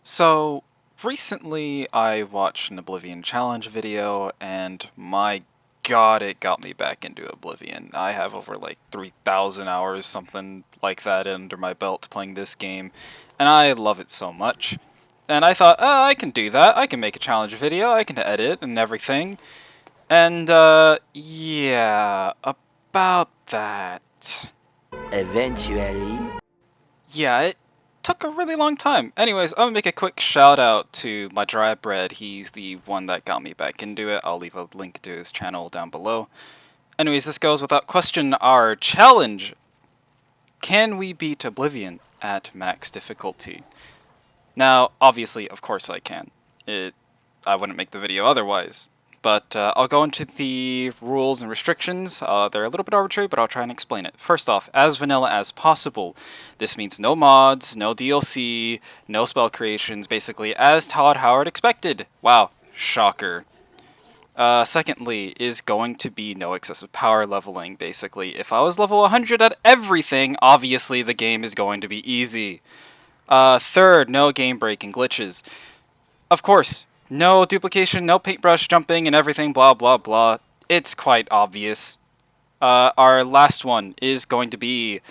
So, recently I watched an Oblivion challenge video, and my god, it got me back into Oblivion. I have over like 3,000 hours, something like that, under my belt playing this game, and I love it so much. And I thought, I can do that, I can make a challenge video, I can edit and everything. And, yeah, about that. Eventually. Yeah, it took a really long time. Anyways, I'm gonna make a quick shout out to Mah Dry Bread. He's the one that got me back into it. I'll leave a link to his channel down below. Anyways, this goes without question. Our challenge: can we beat Oblivion at max difficulty? Now, obviously, of course I can. I wouldn't make the video otherwise. But I'll go into the rules and restrictions. They're a little bit arbitrary, but I'll try and explain it. First off, as vanilla as possible. This means no mods, no DLC, no spell creations, basically as Todd Howard expected. Wow, shocker. Secondly, is going to be no excessive power leveling, basically. If I was level 100 at everything, obviously the game is going to be easy. Third, no game breaking glitches. Of course, no duplication, no paintbrush jumping and everything, blah blah blah. It's quite obvious. Our last one is going to be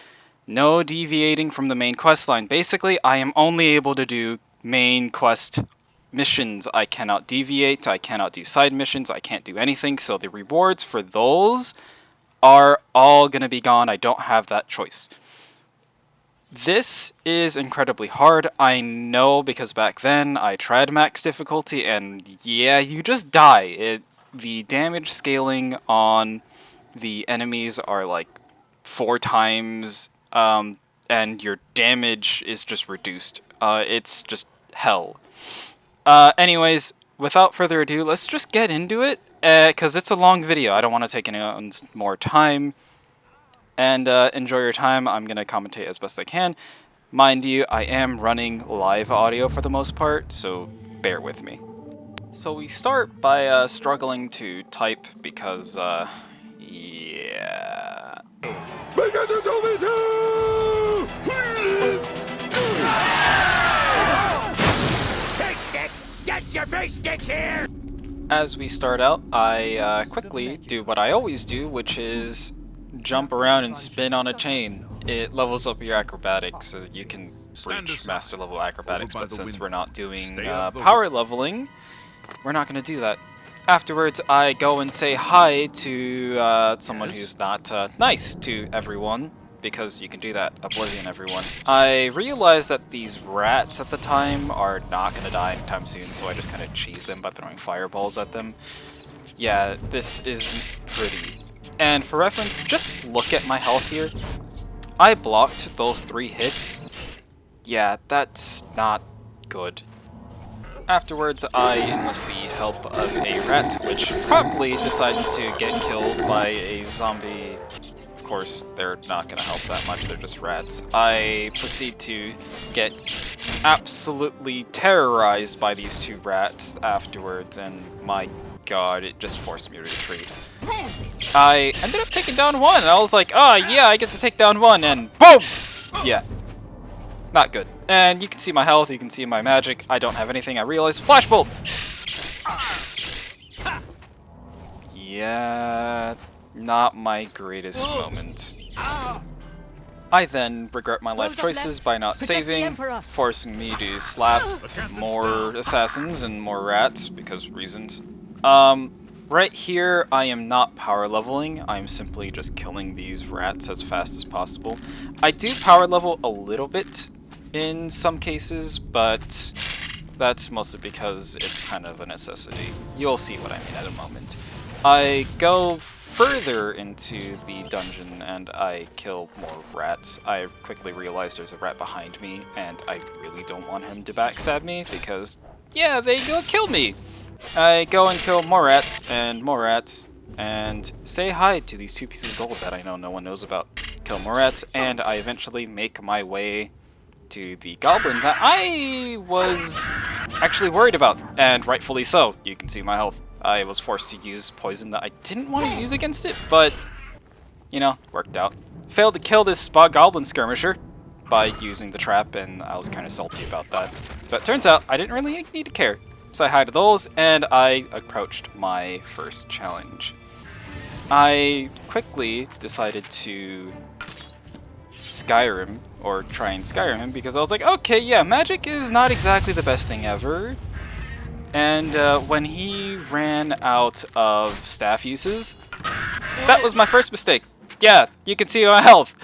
no deviating from the main quest line. Basically, I am only able to do main quest missions. I cannot deviate, I cannot do side missions, I can't do anything, so the rewards for those are all going to be gone. I don't have that choice. This is incredibly hard, I know, because back then I tried max difficulty and yeah, you just die. The damage scaling on the enemies are like 4 times, and your damage is just reduced. It's just hell. Anyways, without further ado, let's just get into it, because it's a long video. I don't want to take anyone's more time. And enjoy your time. I'm going to commentate as best I can. Mind you, I am running live audio for the most part, so bear with me. So we start by struggling to type because, yeah. Because you told me to! Take that! Get your face sticks here! As we start out, I quickly do what I always do, which is jump around and spin on a chain. It levels up your acrobatics so that you can reach master level acrobatics, but since we're not doing power leveling, we're not going to do that. Afterwards, I go and say hi to someone who's not nice to everyone, because you can do that, Oblivion everyone. I realized that these rats at the time are not going to die anytime soon, so I just kind of cheese them by throwing fireballs at them. Yeah, this isn't pretty. And for reference, just look at my health here. I blocked those 3 hits. Yeah, that's not good. Afterwards, I enlist the help of a rat, which probably decides to get killed by a zombie. Of course, they're not going to help that much, they're just rats. I proceed to get absolutely terrorized by these 2 rats afterwards, and my god, it just forced me to retreat. I ended up taking down 1, and I was like, oh yeah, I get to take down 1, and BOOM! Yeah. Not good. And you can see my health, you can see my magic. I don't have anything, I realize. Flashbolt! Yeah, not my greatest moment. I then regret my life choices by not saving, forcing me to slap more assassins and more rats, because reasons. Right here, I am not power leveling, I'm simply just killing these rats as fast as possible. I do power level a little bit in some cases, but that's mostly because it's kind of a necessity. You'll see what I mean at a moment. I go further into the dungeon and I kill more rats. I quickly realize there's a rat behind me, and I really don't want him to backstab me because, yeah, they go kill me! I go and kill more rats, and say hi to these 2 pieces of gold that I know no one knows about. Kill more rats, and I eventually make my way to the goblin that I was actually worried about, and rightfully so. You can see my health. I was forced to use poison that I didn't want to use against it, but, you know, worked out. Failed to kill this goblin skirmisher. by using the trap, and I was kind of salty about that. But turns out I didn't really need to care. So I hid those, and I approached my first challenge. I quickly decided to Skyrim, or try and Skyrim him, because I was like, okay, yeah, magic is not exactly the best thing ever. And when he ran out of staff uses, that was my first mistake. Yeah, you can see my health.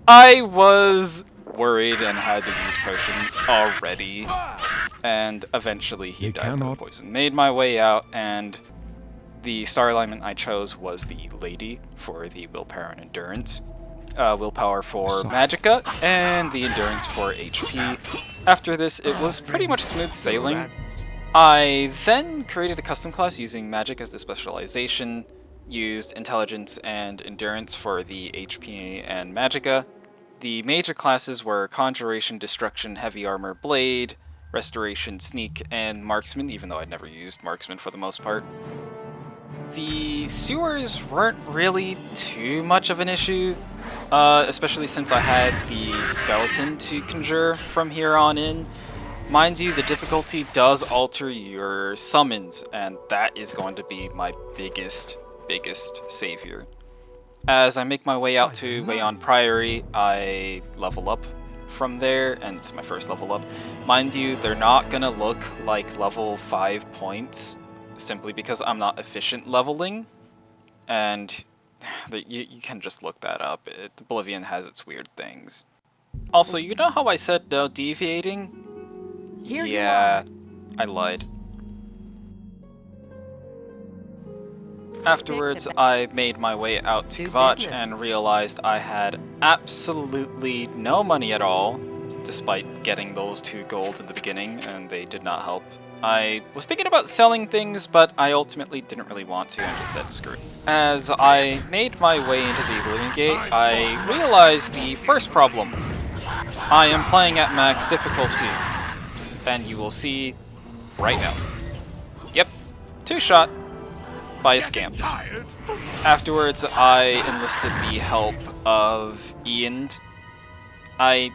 I was worried and had to use potions already. And eventually he died of poison. Made my way out, and the star alignment I chose was the Lady for the willpower and endurance. Willpower for Magicka, and the endurance for HP. After this, it was pretty much smooth sailing. I then created a custom class using magic as the specialization, used intelligence and endurance for the HP and Magicka. The major classes were Conjuration, Destruction, Heavy Armor, Blade, Restoration, Sneak, and Marksman, even though I'd never used Marksman for the most part. The sewers weren't really too much of an issue, especially since I had the skeleton to conjure from here on in. Mind you, the difficulty does alter your summons, and that is going to be my biggest savior. As I make my way out to Wayon Priory, I level up from there, and it's my first level up. Mind you, they're not gonna look like level 5 points, simply because I'm not efficient leveling, and you can just look that up. Oblivion has its weird things. Also, you know how I said no deviating? Yeah, I lied. Afterwards, I made my way out to Kvatch and realized I had absolutely no money at all, despite getting those 2 gold in the beginning, and they did not help. I was thinking about selling things, but I ultimately didn't really want to and just said screw it. As I made my way into the Oblivion Gate, I realized the first problem. I am playing at max difficulty, and you will see right now. Yep, 2-shot by a scamp. Afterwards, I enlisted the help of Ian. I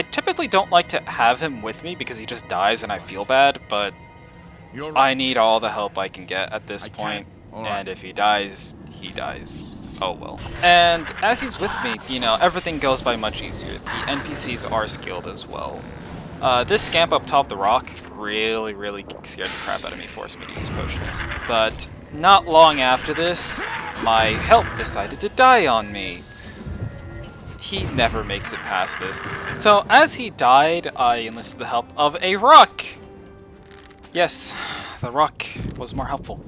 typically don't like to have him with me because he just dies and I feel bad, but I need all the help I can get at this point, and if he dies, he dies. Oh well. And as he's with me, you know, everything goes by much easier. The NPCs are skilled as well. This scamp up top the rock really scared the crap out of me, forced me to use potions. But not long after this, my help decided to die on me. He never makes it past this. So as he died, I enlisted the help of a rock! Yes, the rock was more helpful.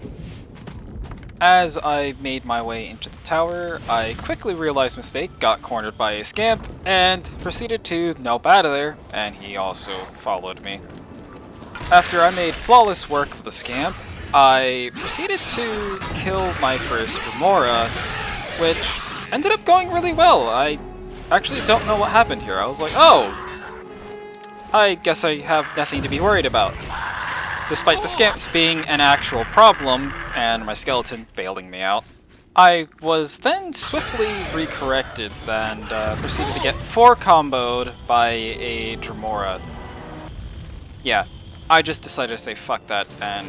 As I made my way into the tower, I quickly realized mistake, got cornered by a scamp, and proceeded to nope out of there, and he also followed me. After I made flawless work of the scamp, I proceeded to kill my first Remora, which ended up going really well. I actually don't know what happened here. I was like, oh, I guess I have nothing to be worried about. Despite the scamps being an actual problem, and my skeleton bailing me out, I was then swiftly recorrected and proceeded to get 4 comboed by a Dremora. Yeah, I just decided to say fuck that and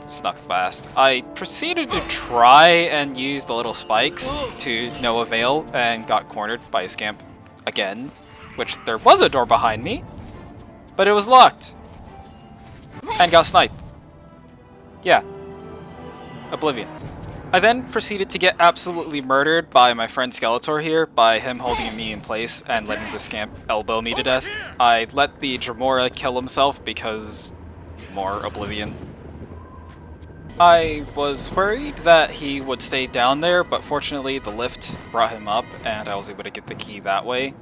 snuck past. I proceeded to try and use the little spikes to no avail and got cornered by a scamp again, which there was a door behind me, but it was locked. And got sniped. Yeah. Oblivion. I then proceeded to get absolutely murdered by my friend Skeletor here, by him holding me in place and letting the scamp elbow me to death. I let the Dremora kill himself because more Oblivion. I was worried that he would stay down there, but fortunately the lift brought him up and I was able to get the key that way.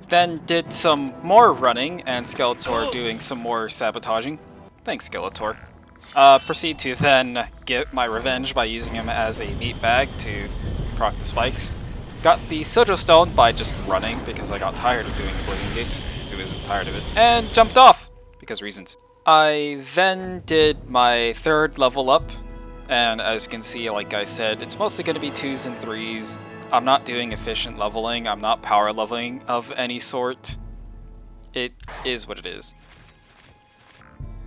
Then did some more running and Skeletor doing some more sabotaging. Thanks, Skeletor. Proceed to then get my revenge by using him as a meat bag to proc the spikes. Got the Sigil Stone by just running because I got tired of doing Oblivion Gates. I wasn't tired of it. And jumped off because reasons. I then did my 3rd level up, and as you can see, like I said, it's mostly going to be 2s and 3s. I'm not doing efficient leveling, I'm not power leveling of any sort. It is what it is.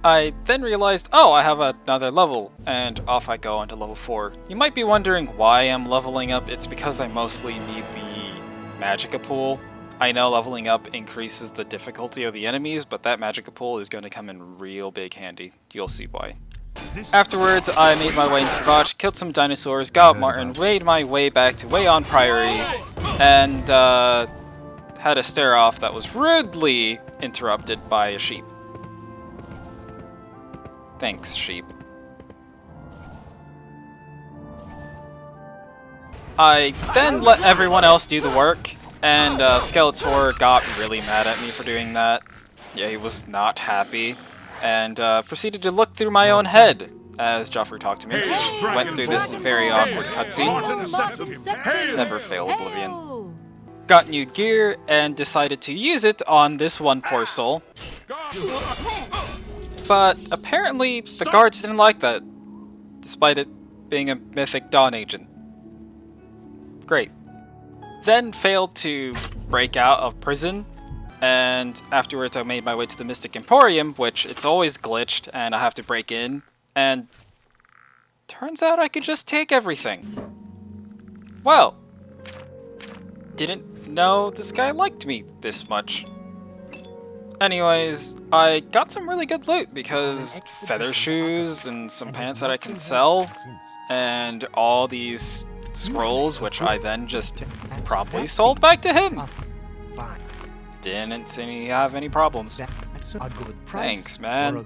I then realized, oh, I have another level, and off I go onto level 4. You might be wondering why I'm leveling up. It's because I mostly need the Magicka pool. I know leveling up increases the difficulty of the enemies, but that Magicka pool is going to come in real big handy. You'll see why. Afterwards, I made my way into the botch, killed some dinosaurs, got Martin, made my way back to Way on Priory, and had a stare-off that was rudely interrupted by a sheep. Thanks, sheep. I then let everyone else do the work, and Skeletor got really mad at me for doing that. Yeah, he was not happy, and proceeded to look through my own head as Joffrey talked to me. Went through this very awkward cutscene. Never fail, Oblivion. Got new gear, and decided to use it on this one poor soul. But apparently the guards didn't like that, despite it being a Mythic Dawn agent. Great. Then failed to break out of prison, and afterwards I made my way to the Mystic Emporium, which it's always glitched, and I have to break in, and turns out I could just take everything. Well, didn't know this guy liked me this much. Anyways, I got some really good loot because feather shoes and some pants that I can sell, and all these scrolls, which I then just promptly sold back to him. Didn't seem to have any problems. Thanks, man.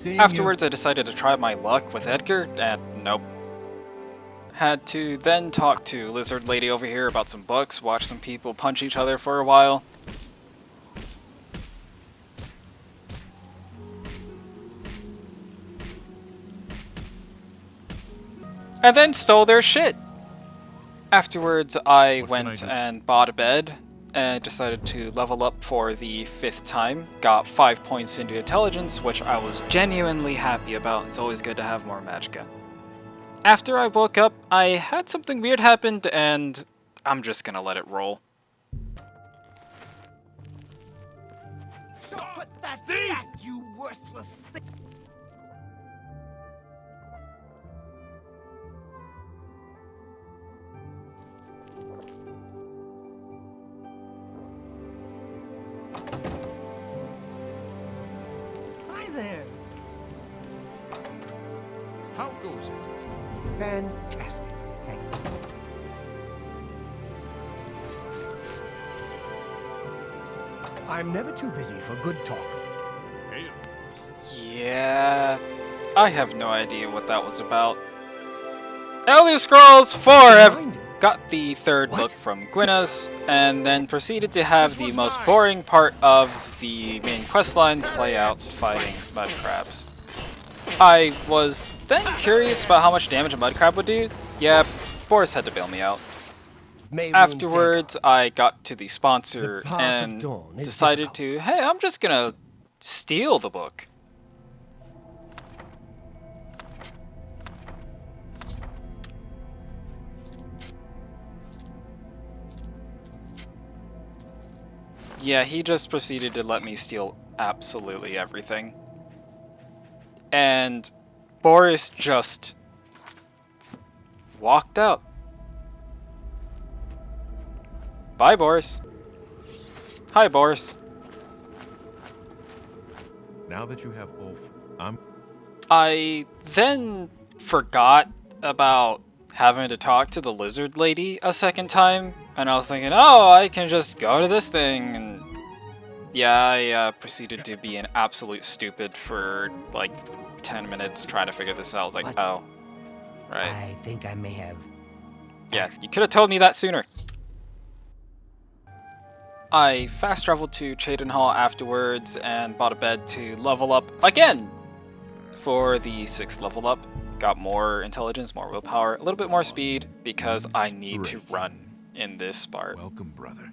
Afterwards, I decided to try my luck with Edgar, and nope. Had to then talk to Lizard Lady over here about some books, watch some people punch each other for a while. And then stole their shit. Afterwards, I went and bought a bed and decided to level up for the 5th time. Got 5 points into intelligence, which I was genuinely happy about. It's always good to have more Magicka. After I woke up, I had something weird happen, and I'm just gonna let it roll. Put that back, you worthless thing! There. How goes it? Fantastic. Thank you. I'm never too busy for good talk. Hail. Yeah, I have no idea what that was about. Elder Scrolls 4! Got the 3rd book from Gwynna's, and then proceeded to have the most boring part of the main questline play out fighting mud crabs. I was then curious about how much damage a mud crab would do. Yeah, Boris had to bail me out. Afterwards, I got to the sponsor and decided to, hey, I'm just gonna steal the book. Yeah, he just proceeded to let me steal absolutely everything. And Boris just walked out. Bye, Boris. Hi, Boris. Now that you have both, I then forgot about having to talk to the lizard lady a second time, and I was thinking, oh, I can just go to this thing, and yeah, I proceeded to be an absolute stupid for like 10 minutes trying to figure this out. I was like, oh, right. I think I may have... Yes, you could have told me that sooner. I fast traveled to Cheydinhal afterwards and bought a bed to level up again for the 6th level up. Got more intelligence, more willpower, a little bit more speed because I need to run in this part. welcome, brother.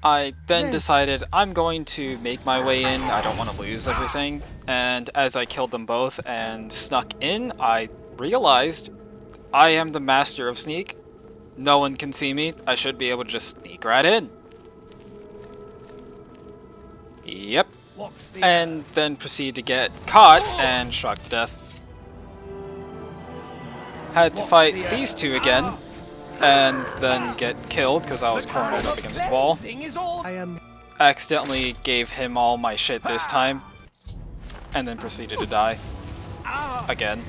I then decided I'm going to make my way in. I don't want to lose everything. And as I killed them both and snuck in, I realized I am the master of sneak. No one can see me. I should be able to just sneak right in. Yep. And then proceed to get caught and shocked to death. Had to fight these two again, and then get killed because I was cornered up against the wall. I am. Accidentally gave him all my shit this time, and then proceeded to die. Again.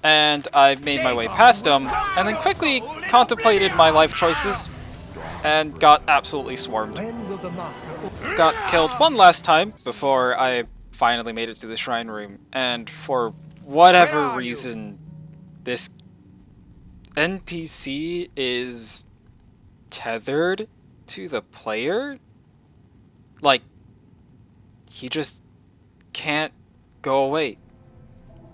And I made my way past him, and then quickly contemplated my life choices, and got absolutely swarmed. When will the master? Got killed one last time before I finally made it to the shrine room, and for whatever reason, this NPC is tethered to the player. Like, he just can't go away.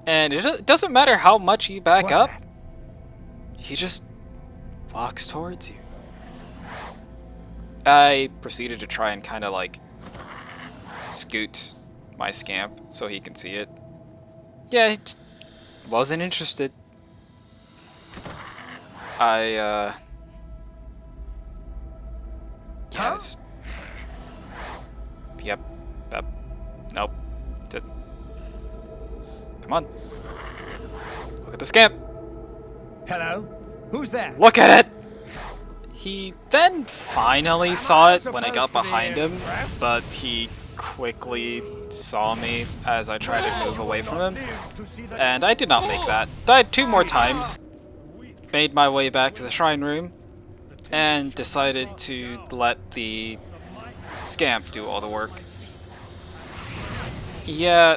And it doesn't matter how much you back up, he just walks towards you. I proceeded to try and kind of like scoot my scamp so he can see it. Yeah, he just wasn't interested. Yes. Yep. Nope. Come on. Look at the scamp. Hello? Who's there? Look at it! He then finally saw it when I got behind him, but he quickly saw me as I tried to move away from him, and I did not make that. Died 2 more times, made my way back to the shrine room, and decided to let the scamp do all the work. Yeah,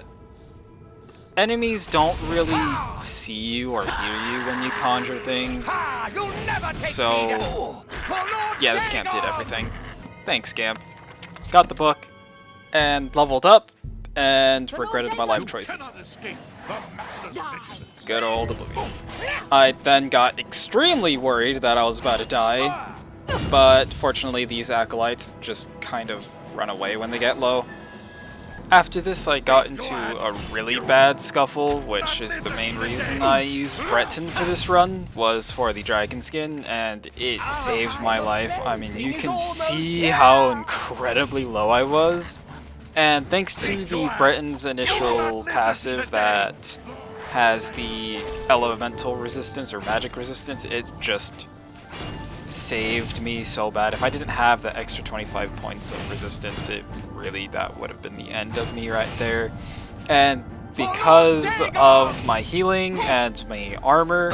enemies don't really see you or hear you when you conjure things, so yeah, the scamp did everything. Thanks, scamp. Got the book, and leveled up, and regretted my life choices. Good old Oblivion. I then got extremely worried that I was about to die, but fortunately these acolytes just kind of run away when they get low. After this, I got into a really bad scuffle, which is the main reason I used Breton for this run, was for the dragon skin, and it saved my life. I mean, you can see how incredibly low I was, and thanks to the Breton's initial passive that has the elemental resistance or magic resistance, it just saved me so bad. If I didn't have the extra 25 points of resistance, that would have been the end of me right there. And because of my healing and my armor,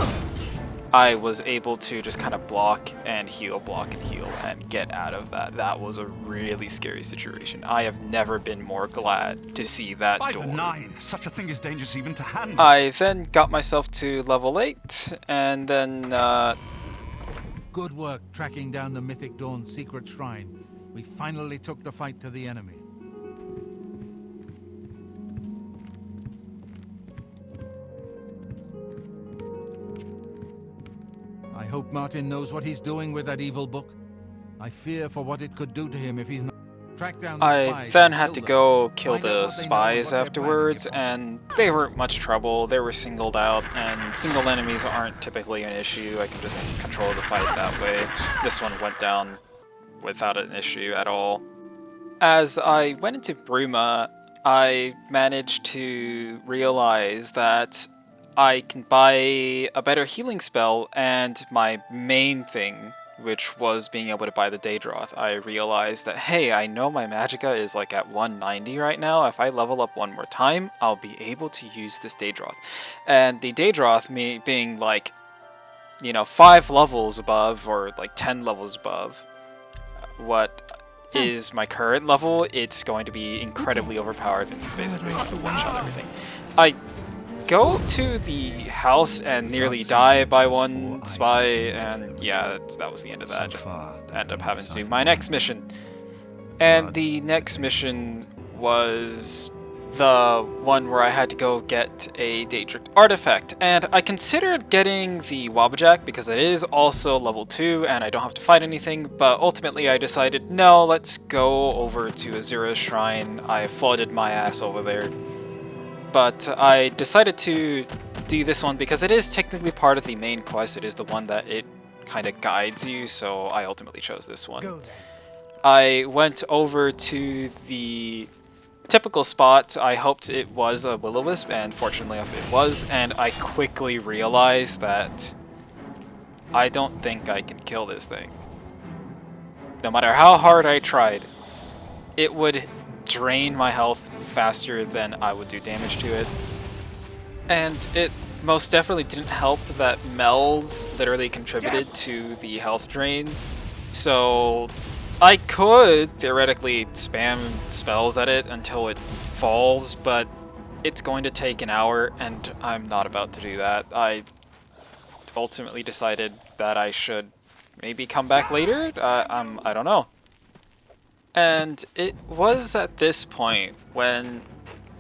I was able to just kind of block and heal and get out of that. That was a really scary situation. I have never been more glad to see that By door. the 9, such a thing is dangerous even to handle. I then got myself to level 8, and then Good work tracking down the Mythic Dawn's secret shrine. We finally took the fight to the enemy. I hope Martin knows what he's doing with that evil book. I fear for what it could do to him if he's not. Track down the I spies then and had to kill go them. kill Find out the what they know and spies what they're afterwards, planning if and they weren't much trouble. They were singled out, and single enemies aren't typically an issue. I can just control the fight that way. This one went down without an issue at all. As I went into Bruma, I managed to realize that I can buy a better healing spell, and my main thing, which was being able to buy the Daedroth, I realized that, hey, I know my Magicka is like at 190 right now. If I level up one more time, I'll be able to use this Daedroth. And the Daedroth, me being like, 5 levels above, or like 10 levels above what is my current level, it's going to be incredibly overpowered, and it's basically just a one-shot everything. I go to the house and nearly die by one spy, and yeah, that was the end of that. Just end up having to do my next mission. And the next mission was the one where I had to go get a Daedric artifact, and I considered getting the Wabbajack because it is also level 2 and I don't have to fight anything, but ultimately I decided, no, let's go over to Azura's Shrine. I flooded my ass over there. But I decided to do this one because it is technically part of the main quest. It is the one that it kind of guides you, so I ultimately chose this one. Go then. I went over to the typical spot. I hoped it was a will-o-wisp, and fortunately enough it was, and I quickly realized that I don't think I can kill this thing. No matter how hard I tried, it would drain my health faster than I would do damage to it. And it most definitely didn't help that Mel's literally contributed to the health drain. So I could theoretically spam spells at it until it falls, but it's going to take an hour, and I'm not about to do that. I ultimately decided that I should maybe come back later. I don't know. And it was at this point when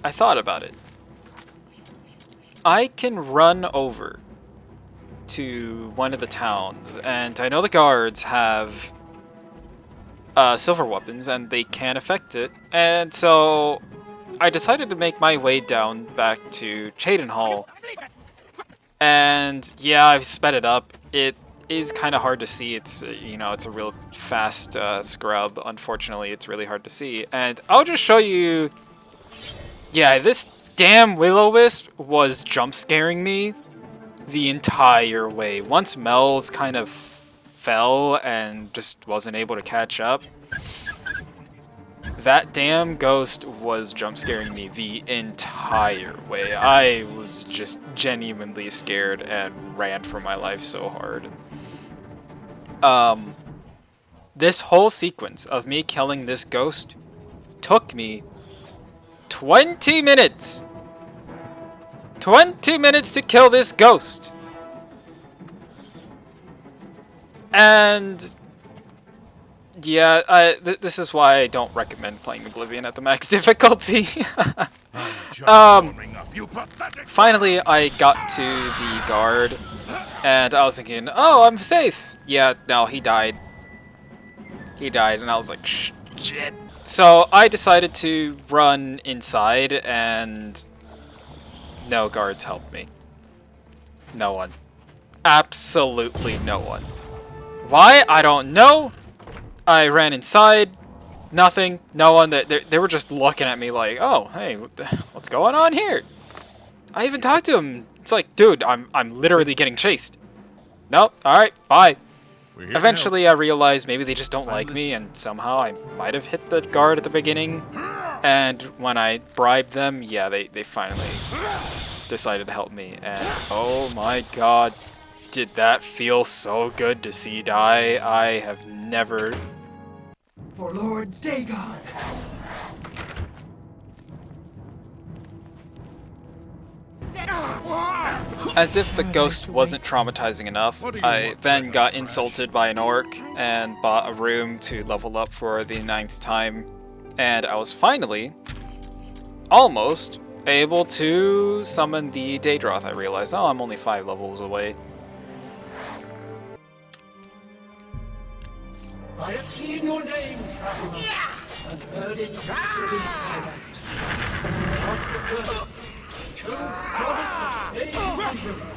I thought about it. I can run over to one of the towns, and I know the guards have silver weapons, and they can affect it, and so I decided to make my way down back to Cheydinhal. And yeah, I've sped it up. It is kind of hard to see. It's, you know, it's a real fast scrub. Unfortunately, it's really hard to see. And I'll just show you. Yeah, this damn will-o-wisp was jump scaring me the entire way. Once Mel's kind of fell and just wasn't able to catch up, that damn ghost was jump scaring me the entire way. I was just genuinely scared and ran for my life so hard. This whole sequence of me killing this ghost took me 20 minutes! 20 minutes to kill this ghost! And yeah, this is why I don't recommend playing Oblivion at the max difficulty. Finally, I got to the guard, and I was thinking, oh, I'm safe. Yeah, no, he died. He died, and I was like, shit. So I decided to run inside, and no guards helped me. No one. Absolutely no one. Why? I don't know. I ran inside, nothing, no one. They were just looking at me like, oh, hey, what's going on here? I even talked to him. It's like, dude, I'm literally getting chased. Nope, alright, bye. Eventually I realized maybe they just don't like me, and somehow I might have hit the guard at the beginning. And when I bribed them, yeah, they finally decided to help me. And oh my god, did that feel so good to see die. I have never... For Lord Dagon. As if the ghost wasn't traumatizing enough, I then got insulted by an orc and bought a room to level up for the 9th time. And I was finally, almost, able to summon the Daedroth. I realized, oh, I'm only 5 levels away. I have seen your name, traveler, and heard it whispered in twilight. Trust the service. Choose promise of fame and reward.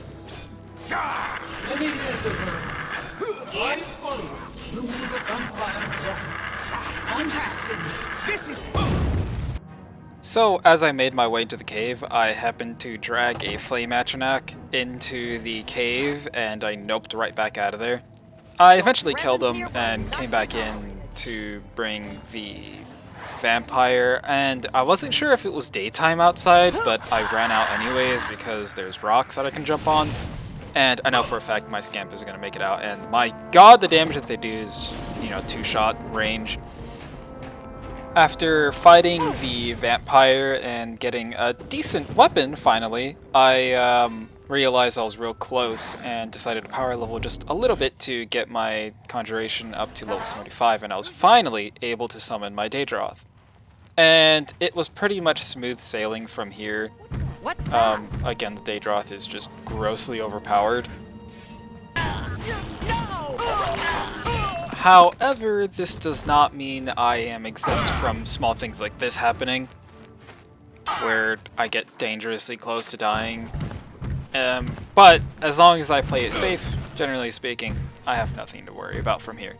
Many years ago, 5 followers slew the vampire Grotto and its king. This is... So, as I made my way to the cave, I happened to drag a Flame Atronach into the cave, and I noped right back out of there. I eventually killed him and came back in to bring the vampire, and I wasn't sure if it was daytime outside, but I ran out anyways because there's rocks that I can jump on, and I know for a fact my scamp is going to make it out, and my god, the damage that they do is, you know, 2-shot range. After fighting the vampire and getting a decent weapon, finally, I realized I was real close and decided to power level just a little bit to get my conjuration up to level 75, and I was finally able to summon my Daedroth. And it was pretty much smooth sailing from here. Again, the Daedroth is just grossly overpowered. However, this does not mean I am exempt from small things like this happening, where I get dangerously close to dying. But as long as I play it safe, generally speaking, I have nothing to worry about from here.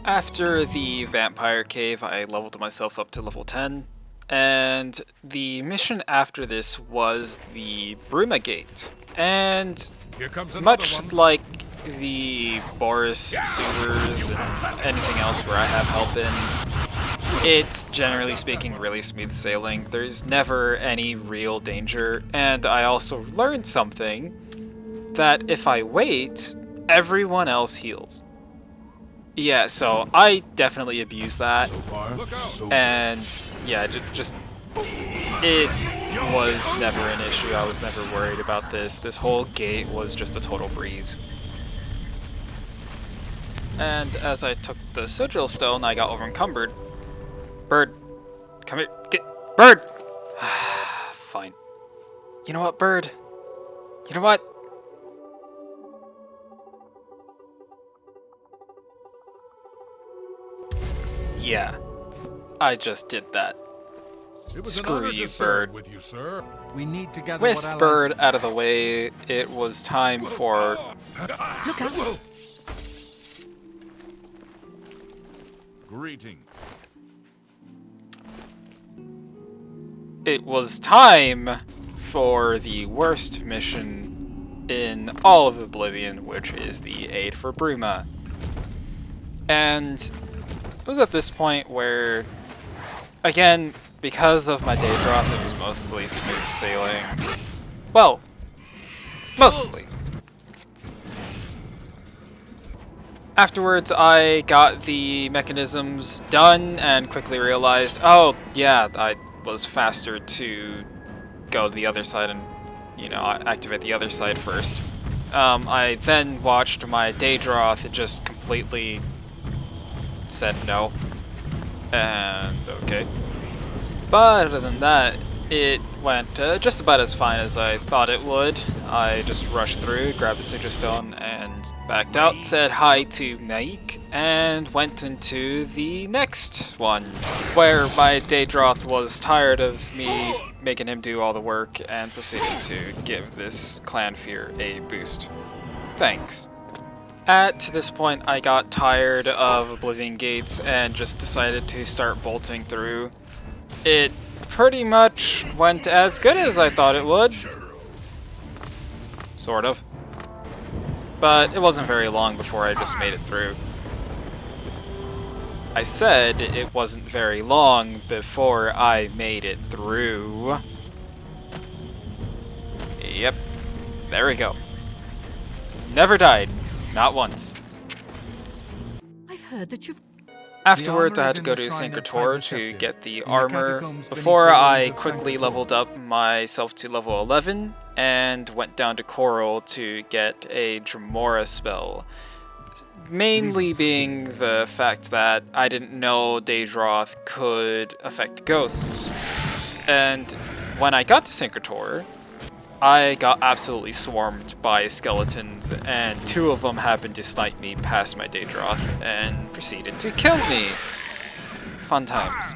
After the vampire cave, I leveled myself up to level 10, and the mission after this was the Bruma Gate. And Here comes another much one. like the Boris sewers and anything else where I have help in, it's generally speaking really smooth sailing. There's never any real danger, and I also learned something that if I wait, everyone else heals. Yeah, so I definitely abused that, Look out. and yeah, just it was never an issue. I was never worried about this. This whole gate was just a total breeze. And as I took the sigil stone, I got overencumbered. Bird, come here, get Bird. Fine. You know what, Bird? You know what? Yeah, I just did that. It was Screw an honor you, to serve Bird. with you, sir. We need to gather With what allies... Bird out of the way, it was time for... Look out! Greeting. It was time for the worst mission in all of Oblivion, which is the Aid for Bruma. And it was at this point where, again, because of my Daedroth, it was mostly smooth sailing. Well, mostly. Afterwards, I got the mechanisms done and quickly realized, oh yeah, I was faster to go to the other side and, you know, activate the other side first. I then watched my Daedroth just completely said no. And okay. But other than that, it went just about as fine as I thought it would. I just rushed through, grabbed the sigil stone, and backed out, said hi to Naik, and went into the next one, where my Daedroth was tired of me making him do all the work and proceeded to give this Clanfear a boost. Thanks. At this point, I got tired of Oblivion Gates and just decided to start bolting through. It pretty much went as good as I thought it would. Sort of. But it wasn't very long before I just made it through. I said it wasn't very long before I made it through. Yep. There we go. Never died. Not once. I've heard that you've... Afterwards, armor I is had to in go the to shrine of Synchrotor Tiber to Septim, get the in the armor catacombs beneath before the I ruins of quickly Sanctuary. leveled up myself to level 11 and went down to Coral to get a Dremora spell. Mainly being the fact that I didn't know Daedroth could affect ghosts. And when I got to Synchrotor, I got absolutely swarmed by skeletons, and 2 of them happened to snipe me past my Daedroth and proceeded to kill me. Fun times.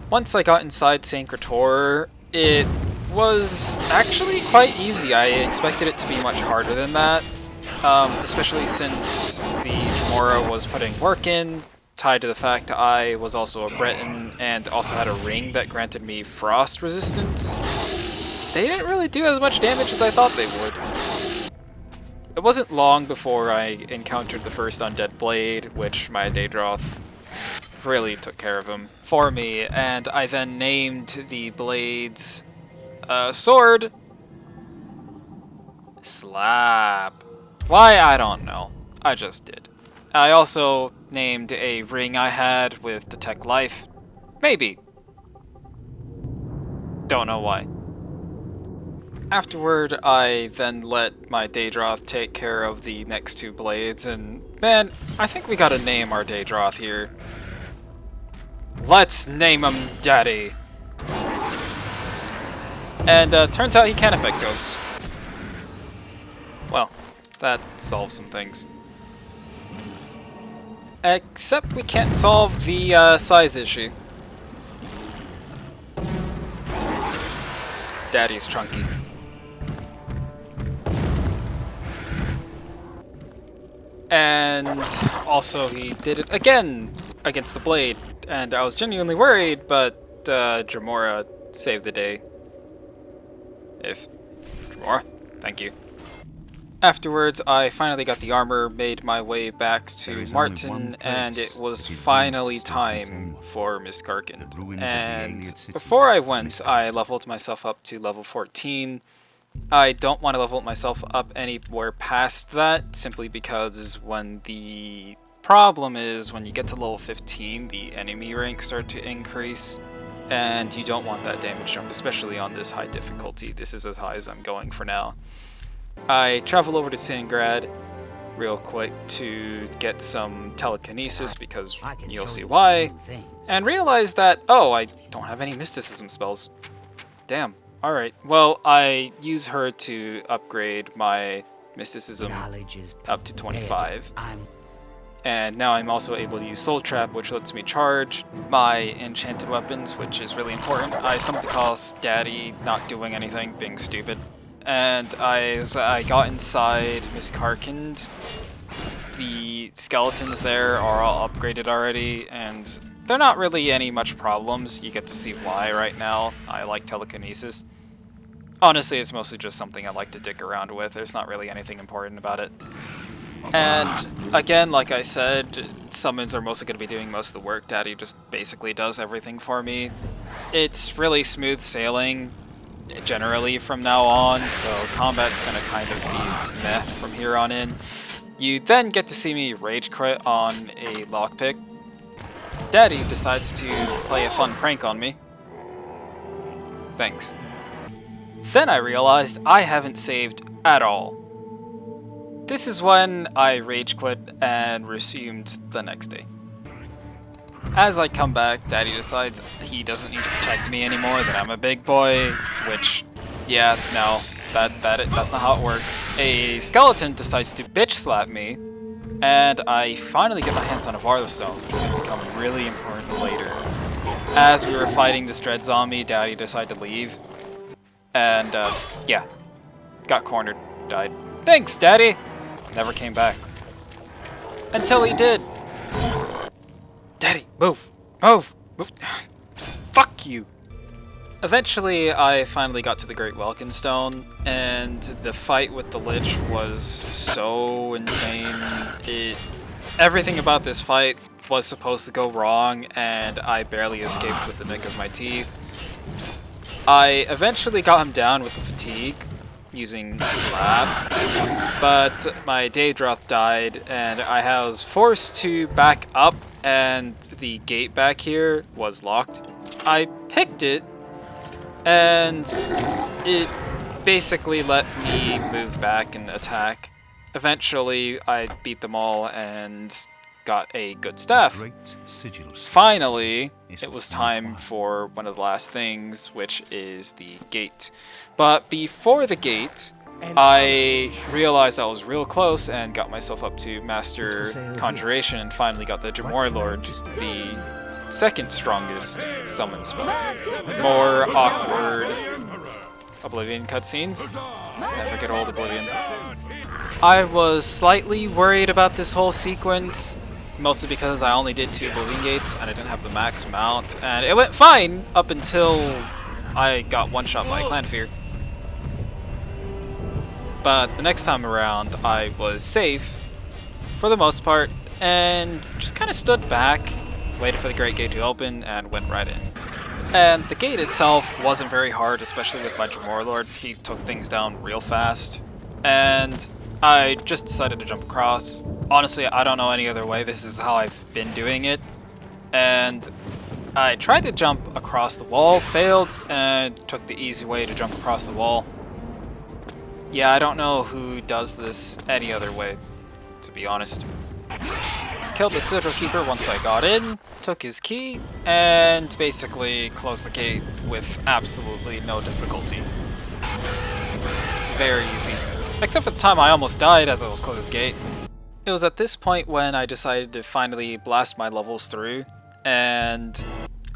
Once I got inside Synchrotor, it was actually quite easy. I expected it to be much harder than that, especially since the Dremora was putting work in, tied to the fact I was also a Breton and also had a ring that granted me frost resistance. They didn't really do as much damage as I thought they would. It wasn't long before I encountered the first Undead Blade, which my Daedroth really took care of him for me, and I then named the blade's sword Slap. Why, I don't know. I just did. I also named a ring I had with Detect Life. Maybe. Don't know why. Afterward, I then let my Daedroth take care of the next 2 blades, and man, I think we gotta name our Daedroth here. Let's name him Daddy. And turns out he can affect ghosts. Well, that solves some things. Except we can't solve the size issue. Daddy's chunky. And also he did it again against the blade, and I was genuinely worried, but Jamora saved the day. Jamora, thank you. Afterwards, I finally got the armor, made my way back to Martin, and it was finally time for Miss Karkind. And before I went, I leveled myself up to level 14. I don't want to level myself up anywhere past that, simply because when the problem is when you get to level 15, the enemy ranks start to increase, and you don't want that damage jump, especially on this high difficulty. This is as high as I'm going for now. I travel over to Singrad real quick to get some telekinesis, because you'll see why, and realize that, oh, I don't have any mysticism spells. Damn. Alright, well, I use her to upgrade my mysticism up to 25. And now I'm also able to use Soul Trap, which lets me charge my enchanted weapons, which is really important. I stumbled across Daddy not doing anything, being stupid. And as I got inside Miss Karkind, the skeletons there are all upgraded already, and they're not really any much problems. You get to see why right now. I like telekinesis. Honestly, it's mostly just something I like to dick around with. There's not really anything important about it. And again, like I said, summons are mostly going to be doing most of the work. Daddy just basically does everything for me. It's really smooth sailing generally from now on, so combat's going to kind of be meh from here on in. You then get to see me rage crit on a lockpick. Daddy decides to play a fun prank on me. Thanks. Then I realized I haven't saved at all. This is when I rage quit and resumed the next day. As I come back, Daddy decides he doesn't need to protect me anymore, that I'm a big boy, which, yeah, no, that's not how it works. A skeleton decides to bitch slap me, and I finally get my hands on a Varthstone, which is going to become really important later. As we were fighting this dread zombie, Daddy decided to leave, and yeah, got cornered, died. Thanks, Daddy! Never came back. Until he did. Daddy, move! Move! Move! Fuck you! Eventually, I finally got to the Great Welkin Stone, and the fight with the Lich was so insane. Everything about this fight was supposed to go wrong, and I barely escaped with the nick of my teeth. I eventually got him down with the fatigue, using Slap, but my Daedroth died, and I was forced to back up, and the gate back here was locked. I picked it, and it basically let me move back and attack. Eventually, I beat them all and got a good staff. Finally, it was time for one of the last things, which is the gate. But before the gate, I realized I was real close and got myself up to Master Conjuration and finally got the Jamor Lord, the second strongest summon spell. More awkward Oblivion cutscenes. Never get old, Oblivion. I was slightly worried about this whole sequence, mostly because I only did 2 Oblivion gates and I didn't have the max amount, and it went fine up until I got one-shot by Clanfear. But the next time around, I was safe, for the most part, and just kind of stood back, waited for the Great Gate to open, and went right in. And the gate itself wasn't very hard, especially with my Jamor Lord. He took things down real fast, and I just decided to jump across. Honestly, I don't know any other way. This is how I've been doing it. And I tried to jump across the wall, failed, and took the easy way to jump across the wall. Yeah, I don't know who does this any other way, to be honest. Killed the Sigil Keeper once I got in, took his key, and basically closed the gate with absolutely no difficulty. Very easy. Except for the time I almost died as I was closing the gate. It was at this point when I decided to finally blast my levels through, and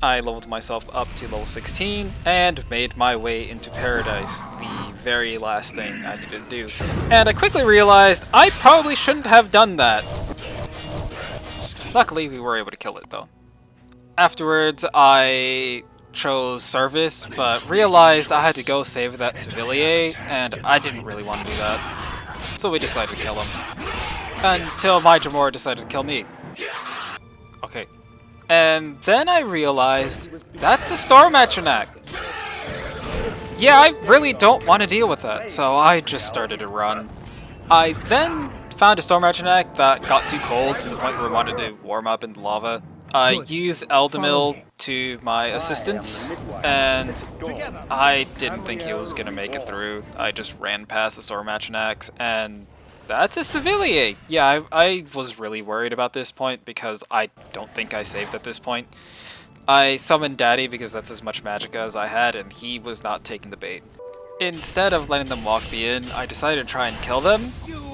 I leveled myself up to level 16 and made my way into Paradise, the very last thing I needed to do. And I quickly realized I probably shouldn't have done that. Luckily, we were able to kill it, though. Afterwards, I chose service, but realized I had to go save that Civilier, and I didn't really want to do that. So we decided to kill him. Until my Jamora decided to kill me. Okay. And then I realized that's a Storm Atronach. Yeah, I really don't want to deal with that, so I just started to run. I then found a Storm Atronach that got too cold to the point where I wanted to warm up in the lava. I used Eldamil to my assistance, and I didn't think he was going to make it through. I just ran past the Storm Atronachs, and that's a Civilier! Yeah, I was really worried about this point because I don't think I saved at this point. I summoned Daddy because that's as much magicka as I had, and he was not taking the bait. Instead of letting them walk me in, I decided to try and kill them,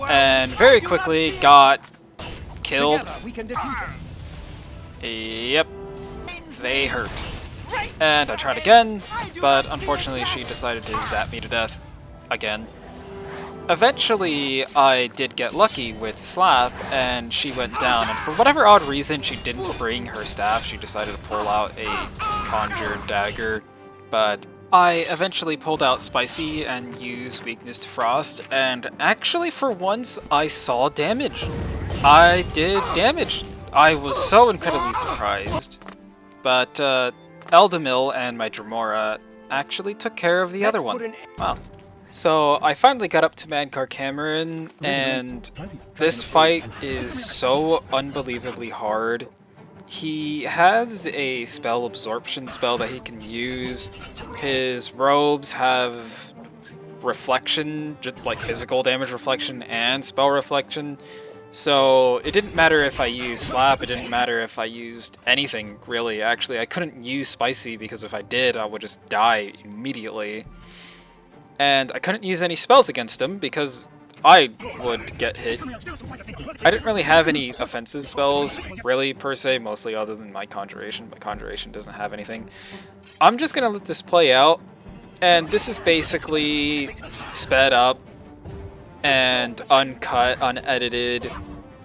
and very quickly got killed. Yep, they hurt. And I tried again, but unfortunately she decided to zap me to death again. Eventually, I did get lucky with Slap, and she went down, and for whatever odd reason, she didn't bring her staff. She decided to pull out a conjured dagger, but I eventually pulled out Spicy and used Weakness to Frost, and actually for once, I saw damage. I did damage. I was so incredibly surprised, but Eldamil and my Jamora actually took care of the other one. Wow. So I finally got up to Mankar Cameron, and this fight is so unbelievably hard. He has a spell absorption spell that he can use. His robes have reflection, just like physical damage reflection and spell reflection. So it didn't matter if I used Slap, it didn't matter if I used anything, really. Actually, I couldn't use Spicy because if I did, I would just die immediately. And I couldn't use any spells against him because I would get hit. I didn't really have any offensive spells, really, per se, mostly other than my Conjuration, but Conjuration doesn't have anything. I'm just gonna let this play out, and this is basically sped up and uncut, unedited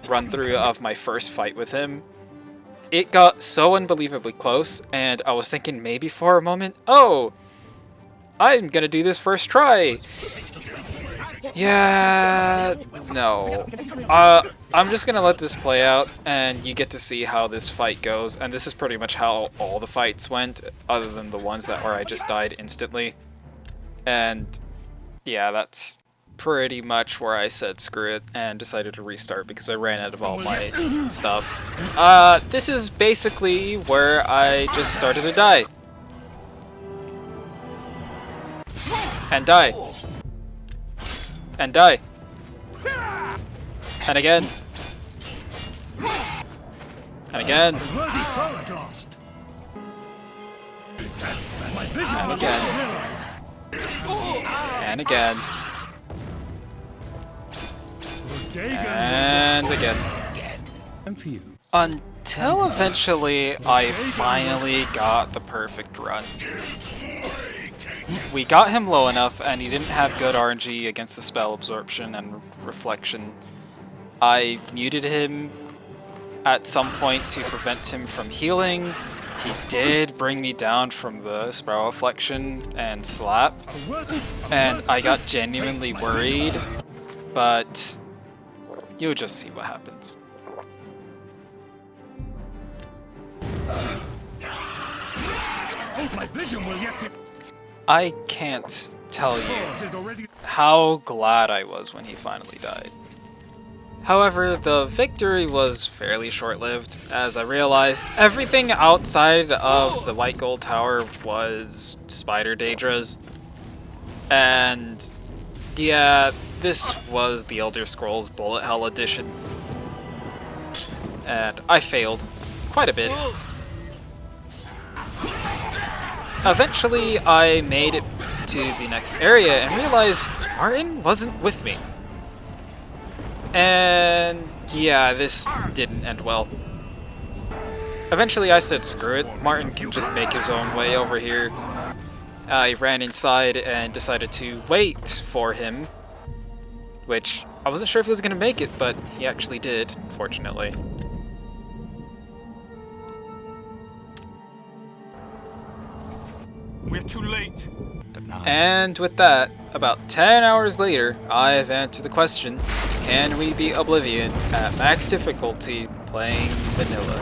run-through of my first fight with him. It got so unbelievably close, and I was thinking maybe for a moment, oh, I'm gonna do this first try. Yeah, no. I'm just gonna let this play out, and you get to see how this fight goes. And this is pretty much how all the fights went, other than the ones that where I just died instantly. And yeah, that's pretty much where I said screw it and decided to restart because I ran out of all my stuff. This is basically where I just started to die. And die. And die. And again. And again. And again. And again. And again. Until eventually I finally got the perfect run. We got him low enough, and he didn't have good RNG against the spell absorption and reflection. I muted him at some point to prevent him from healing. He did bring me down from the spell reflection and slap, and I got genuinely worried, but you'll just see what happens. My vision will yet be... I can't tell you how glad I was when he finally died. However, the victory was fairly short-lived, as I realized everything outside of the White Gold Tower was Spider Daedras. And yeah, this was the Elder Scrolls Bullet Hell Edition. And I failed quite a bit. Eventually, I made it to the next area and realized Martin wasn't with me. And yeah, this didn't end well. Eventually, I said screw it, Martin can just make his own way over here. I ran inside and decided to wait for him, which I wasn't sure if he was going to make it, but he actually did, fortunately. We're too late. And with that, about 10 hours later, I've answered the question, can we beat Oblivion at max difficulty playing vanilla?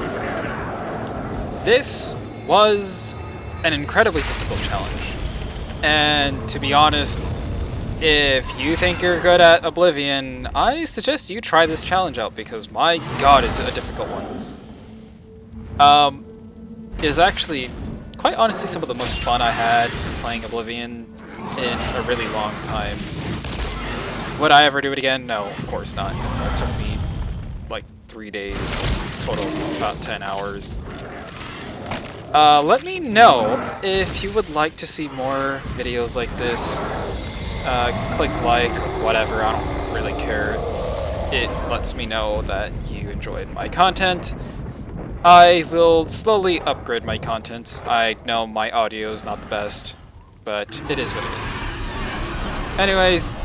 This was an incredibly difficult challenge. And to be honest, if you think you're good at Oblivion, I suggest you try this challenge out because my god is it a difficult one. Is actually quite honestly some of the most fun I had playing Oblivion in a really long time. Would I ever do it again? No, of course not. It took me like 3 days, total about 10 hours. Let me know if you would like to see more videos like this. Click like, whatever, I don't really care. It lets me know that you enjoyed my content. I will slowly upgrade my content. I know my audio is not the best, but it is what it is. Anyways,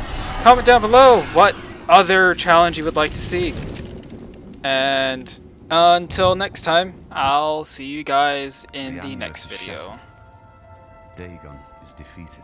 comment down below what other challenge you would like to see. And until next time, I'll see you guys in the next video. Dagon is defeated.